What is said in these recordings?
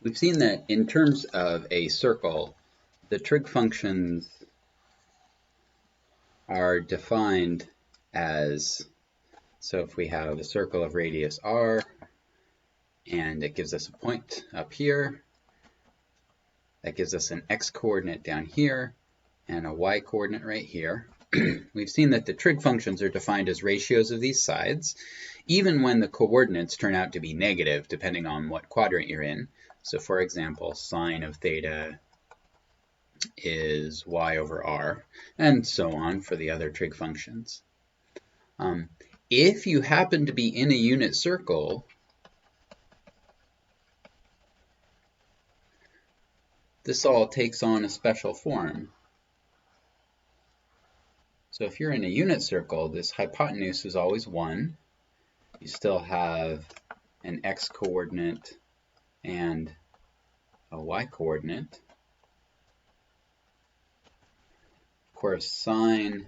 We've seen that in terms of a circle, the trig functions are defined as, so if we have a circle of radius r, and it gives us a point up here, that gives us an x-coordinate down here, and a y-coordinate right here. We've seen that the trig functions are defined as ratios of these sides, even when the coordinates turn out to be negative, depending on what quadrant you're in. So for example, sine of theta is y over r, and so on for the other trig functions. If you happen to be in a unit circle, this all takes on a special form. So if you're in a unit circle, this hypotenuse is always 1. You still have an x-coordinate and a y-coordinate. Of course, sine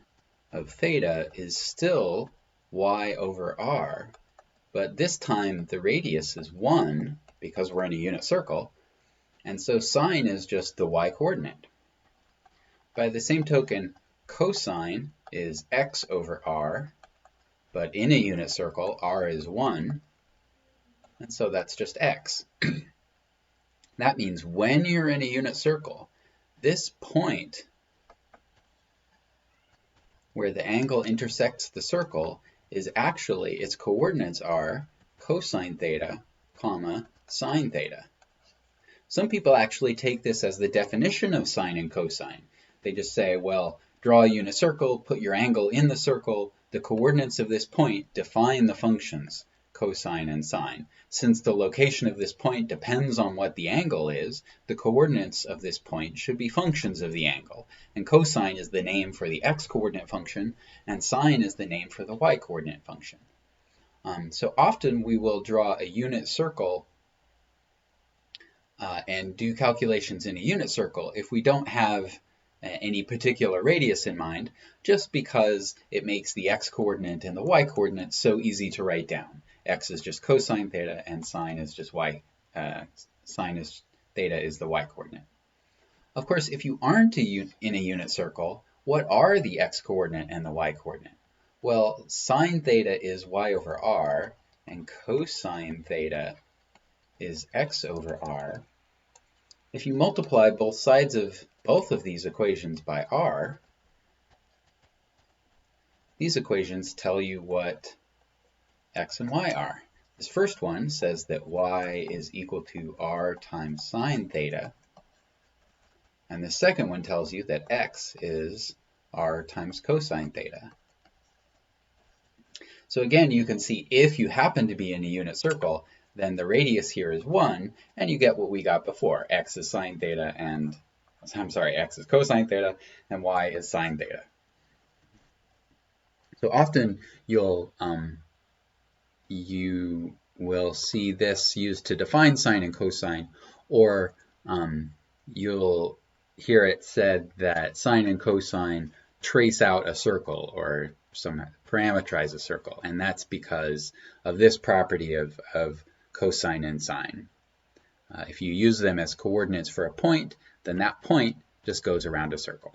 of theta is still y over r, but this time the radius is 1 because we're in a unit circle, and so sine is just the y-coordinate. By the same token, cosine is x over r, but in a unit circle, r is 1, and so that's just x. That means when you're in a unit circle, this point where the angle intersects the circle is actually, its coordinates are cosine theta, comma, sine theta. Some people actually take this as the definition of sine and cosine. They just say, well, draw a unit circle, put your angle in the circle, the coordinates of this point define the functions cosine and sine. Since the location of this point depends on what the angle is, the coordinates of this point should be functions of the angle. And cosine is the name for the x-coordinate function, and sine is the name for the y-coordinate function. So often we will draw a unit circle and do calculations in a unit circle if we don't have any particular radius in mind, just because it makes the x-coordinate and the y-coordinate so easy to write down. X is just cosine theta, and sine is just y. Sine is theta is the y-coordinate. Of course, if you aren't in a unit circle, what are the x-coordinate and the y-coordinate? Well, sine theta is y over r, and cosine theta is x over r. If you multiply both sides of both of these equations by r, these equations tell you what x and y are. This first one says that y is equal to r times sine theta, and the second one tells you that x is r times cosine theta. So again, you can see if you happen to be in a unit circle, then the radius here is 1, and you get what we got before. X is sine theta, and x is cosine theta, and y is sine theta. So often you will see this used to define sine and cosine, or you'll hear it said that sine and cosine trace out a circle or parameterize a circle, and that's because of this property of cosine and sine. If you use them as coordinates for a point, then that point just goes around a circle.